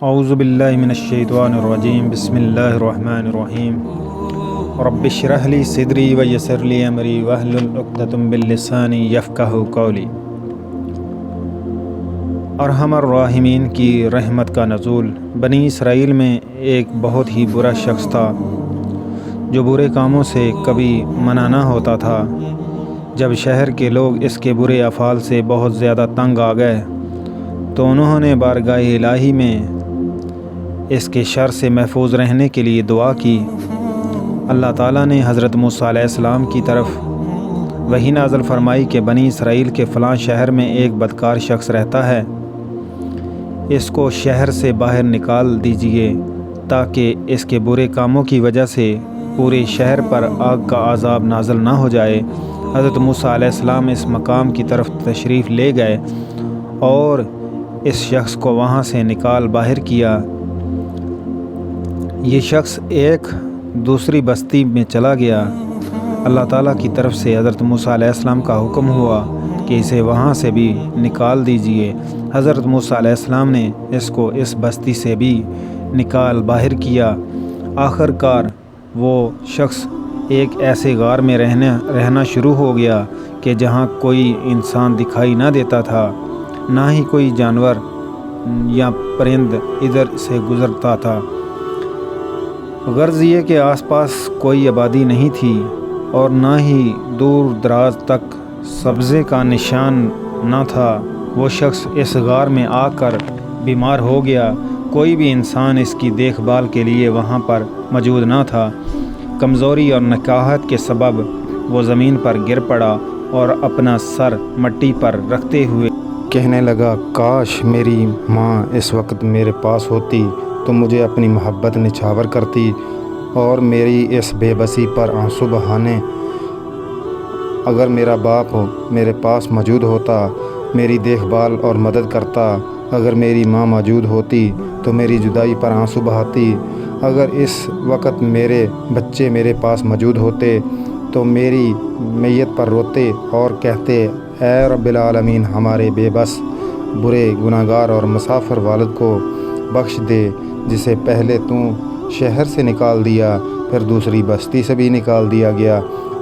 اعوذ باللہ من الشیطان الرجیم بسم اللہ الرحمن الرحیم رب اشرح لی صدری ویسر لی امری واحلل عقدۃ من لسانی یفقہوا قولی۔ ارحم الراحمین کی رحمت کا نزول۔ بنی اسرائیل میں ایک بہت ہی برا شخص تھا جو برے کاموں سے کبھی منع نہ ہوتا تھا۔ جب شہر کے لوگ اس کے برے افعال سے بہت زیادہ تنگ آ گئے تو انہوں نے بارگاہ الہی میں اس کے شر سے محفوظ رہنے کے لیے دعا کی۔ اللہ تعالیٰ نے حضرت موسیٰ علیہ السلام کی طرف وحی نازل فرمائی کہ بنی اسرائیل کے فلاں شہر میں ایک بدکار شخص رہتا ہے، اس کو شہر سے باہر نکال دیجیے تاکہ اس کے برے کاموں کی وجہ سے پورے شہر پر آگ کا عذاب نازل نہ ہو جائے۔ حضرت موسیٰ علیہ السلام اس مقام کی طرف تشریف لے گئے اور اس شخص کو وہاں سے نکال باہر کیا۔ یہ شخص ایک دوسری بستی میں چلا گیا۔ اللہ تعالیٰ کی طرف سے حضرت موسیٰ علیہ السلام کا حکم ہوا کہ اسے وہاں سے بھی نکال دیجیے۔ حضرت موسیٰ علیہ السلام نے اس کو اس بستی سے بھی نکال باہر کیا۔ آخر کار وہ شخص ایک ایسے غار میں رہنا شروع ہو گیا کہ جہاں کوئی انسان دکھائی نہ دیتا تھا، نہ ہی کوئی جانور یا پرند ادھر سے گزرتا تھا۔ غرض یہ کہ آس پاس کوئی آبادی نہیں تھی اور نہ ہی دور دراز تک سبزے کا نشان نہ تھا۔ وہ شخص اس غار میں آ کر بیمار ہو گیا۔ کوئی بھی انسان اس کی دیکھ بھال کے لیے وہاں پر موجود نہ تھا۔ کمزوری اور نکاہت کے سبب وہ زمین پر گر پڑا اور اپنا سر مٹی پر رکھتے ہوئے کہنے لگا، کاش میری ماں اس وقت میرے پاس ہوتی تو مجھے اپنی محبت نچھاور کرتی اور میری اس بے بسی پر آنسو بہانے۔ اگر میرا باپ میرے پاس موجود ہوتا، میری دیکھ بھال اور مدد کرتا۔ اگر میری ماں موجود ہوتی تو میری جدائی پر آنسو بہاتی۔ اگر اس وقت میرے بچے میرے پاس موجود ہوتے تو میری میت پر روتے اور کہتے، اے رب العالمین، ہمارے بے بس، برے، گناہگار اور مسافر والد کو بخش دے، جسے پہلے تو شہر سے نکال دیا، پھر دوسری بستی سے بھی نکال دیا گیا۔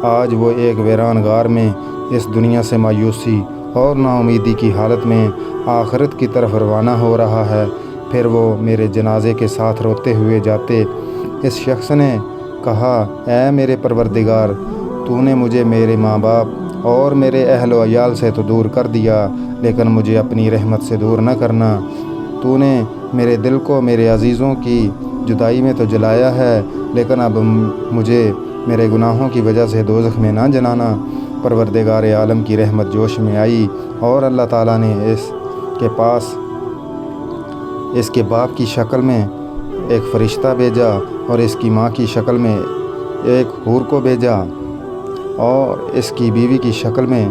آج وہ ایک ویران غار میں اس دنیا سے مایوسی اور نا امیدی کی حالت میں آخرت کی طرف روانہ ہو رہا ہے۔ پھر وہ میرے جنازے کے ساتھ روتے ہوئے جاتے۔ اس شخص نے کہا، اے میرے پروردگار، تو نے مجھے میرے ماں باپ اور میرے اہل و عیال سے تو دور کر دیا، لیکن مجھے اپنی رحمت سے دور نہ کرنا۔ تو نے میرے دل کو میرے عزیزوں کی جدائی میں تو جلایا ہے، لیکن اب مجھے میرے گناہوں کی وجہ سے دوزخ میں نہ جلانا۔ پروردگار عالم کی رحمت جوش میں آئی اور اللہ تعالیٰ نے اس کے باپ کی شکل میں ایک فرشتہ بھیجا اور اس کی ماں کی شکل میں ایک حور کو بھیجا اور اس کی بیوی کی شکل میں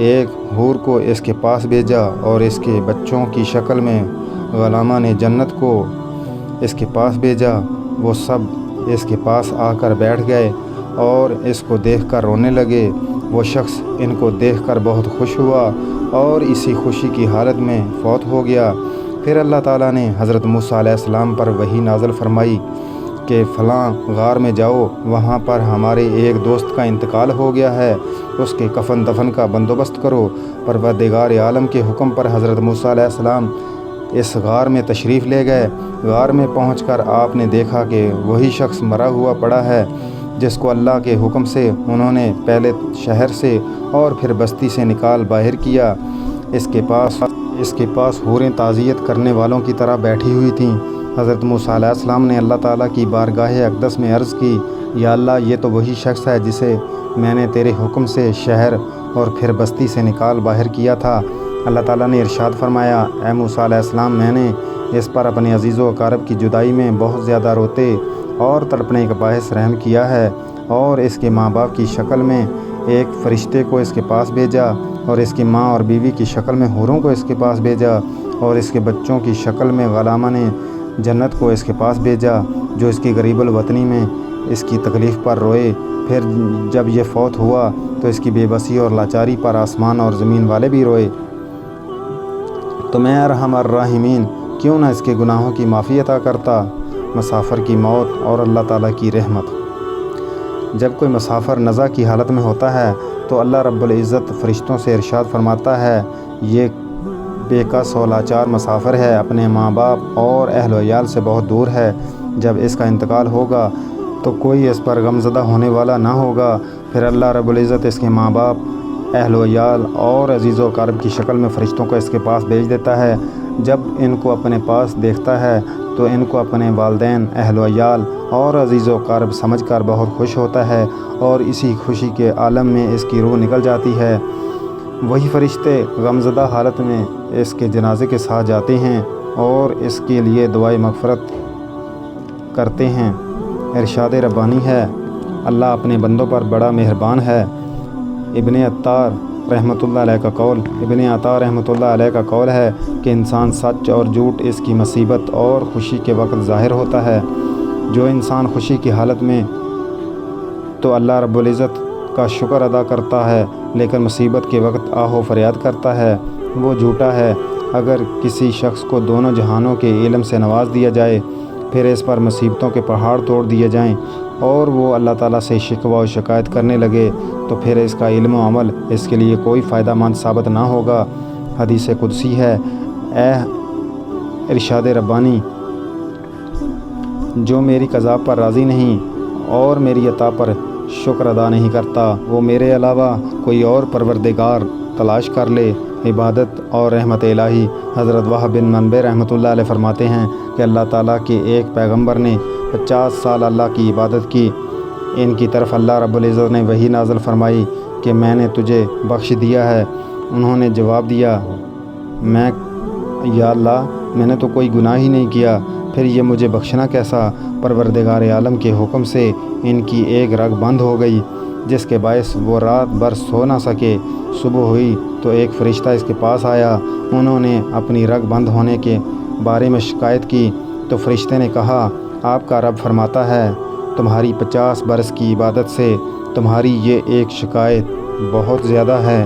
ایک حور کو اس کے پاس بھیجا اور اس کے بچوں کی شکل میں غلامہ نے جنت کو اس کے پاس بھیجا۔ وہ سب اس کے پاس آ کر بیٹھ گئے اور اس کو دیکھ کر رونے لگے۔ وہ شخص ان کو دیکھ کر بہت خوش ہوا اور اسی خوشی کی حالت میں فوت ہو گیا۔ پھر اللہ تعالیٰ نے حضرت موسیٰ علیہ السلام پر وحی نازل فرمائی کہ فلاں غار میں جاؤ، وہاں پر ہمارے ایک دوست کا انتقال ہو گیا ہے، اس کے کفن دفن کا بندوبست کرو۔ پروردگار عالم کے حکم پر حضرت موسیٰ علیہ السلام اس غار میں تشریف لے گئے۔ غار میں پہنچ کر آپ نے دیکھا کہ وہی شخص مرا ہوا پڑا ہے جس کو اللہ کے حکم سے انہوں نے پہلے شہر سے اور پھر بستی سے نکال باہر کیا۔ اس کے پاس حوریں تعزیت کرنے والوں کی طرح بیٹھی ہوئی تھیں۔ حضرت موسیٰ علیہ السلام نے اللہ تعالیٰ کی بارگاہ اقدس میں عرض کی، یا اللہ، یہ تو وہی شخص ہے جسے میں نے تیرے حکم سے شہر اور پھر بستی سے نکال باہر کیا تھا۔ اللہ تعالیٰ نے ارشاد فرمایا، اے موسیٰ علیہ السلام، میں نے اس پر اپنے عزیز و اقارب کی جدائی میں بہت زیادہ روتے اور تڑپنے کا باعث رحم کیا ہے، اور اس کے ماں باپ کی شکل میں ایک فرشتے کو اس کے پاس بھیجا اور اس کی ماں اور بیوی کی شکل میں حوروں کو اس کے پاس بھیجا اور اس کے بچوں کی شکل میں غلامہ نے جنت کو اس کے پاس بھیجا، جو اس کی غریب الوطنی میں اس کی تکلیف پر روئے۔ پھر جب یہ فوت ہوا تو اس کی بے بسی اور لاچاری پر آسمان اور زمین والے بھی روئے۔ تو میں ارحم الراحمین کیوں نہ اس کے گناہوں کی معافی عطا کرتا۔ مسافر کی موت اور اللہ تعالیٰ کی رحمت۔ جب کوئی مسافر نزا کی حالت میں ہوتا ہے تو اللہ رب العزت فرشتوں سے ارشاد فرماتا ہے، یہ بے کس و لاچار مسافر ہے، اپنے ماں باپ اور اہل و عیال سے بہت دور ہے۔ جب اس کا انتقال ہوگا تو کوئی اس پر غمزدہ ہونے والا نہ ہوگا۔ پھر اللہ رب العزت اس کے ماں باپ، اہل و عیال اور عزیز و اقارب کی شکل میں فرشتوں کو اس کے پاس بھیج دیتا ہے۔ جب ان کو اپنے پاس دیکھتا ہے تو ان کو اپنے والدین، اہل و عیال اور عزیز و اقارب سمجھ کر بہت خوش ہوتا ہے، اور اسی خوشی کے عالم میں اس کی روح نکل جاتی ہے۔ وہی فرشتے غمزدہ حالت میں اس کے جنازے کے ساتھ جاتے ہیں اور اس کے لیے دعائے مغفرت کرتے ہیں۔ ارشاد ربانی ہے، اللہ اپنے بندوں پر بڑا مہربان ہے۔ ابن عطار رحمۃ اللہ علیہ کا قول ہے کہ انسان سچ اور جھوٹ اس کی مصیبت اور خوشی کے وقت ظاہر ہوتا ہے۔ جو انسان خوشی کی حالت میں تو اللہ رب العزت کا شکر ادا کرتا ہے، لیکن مصیبت کے وقت آہ و فریاد کرتا ہے، وہ جھوٹا ہے۔ اگر کسی شخص کو دونوں جہانوں کے علم سے نواز دیا جائے، پھر اس پر مصیبتوں کے پہاڑ توڑ دیے جائیں اور وہ اللہ تعالیٰ سے شکوہ و شکایت کرنے لگے، تو پھر اس کا علم و عمل اس کے لیے کوئی فائدہ مند ثابت نہ ہوگا۔ حدیث قدسی ہے، اے ارشاد ربانی، جو میری قضا پر راضی نہیں اور میری عطا پر شکر ادا نہیں کرتا، وہ میرے علاوہ کوئی اور پروردگار تلاش کر لے۔ عبادت اور رحمت الہی۔ حضرت وہب بن منبع رحمۃ اللہ علیہ فرماتے ہیں کہ اللہ تعالیٰ کے ایک پیغمبر نے 50 سال اللہ کی عبادت کی۔ ان کی طرف اللہ رب العزت نے وحی نازل فرمائی کہ میں نے تجھے بخش دیا ہے۔ انہوں نے جواب دیا، یا اللہ، میں نے تو کوئی گناہ ہی نہیں کیا، پھر یہ مجھے بخشنا کیسا؟ پروردگار عالم کے حکم سے ان کی ایک رگ بند ہو گئی، جس کے باعث وہ رات بھر سو نہ سکے۔ صبح ہوئی تو ایک فرشتہ اس کے پاس آیا۔ انہوں نے اپنی رگ بند ہونے کے بارے میں شکایت کی تو فرشتے نے کہا، آپ کا رب فرماتا ہے، تمہاری 50 برس کی عبادت سے تمہاری یہ ایک شکایت بہت زیادہ ہے۔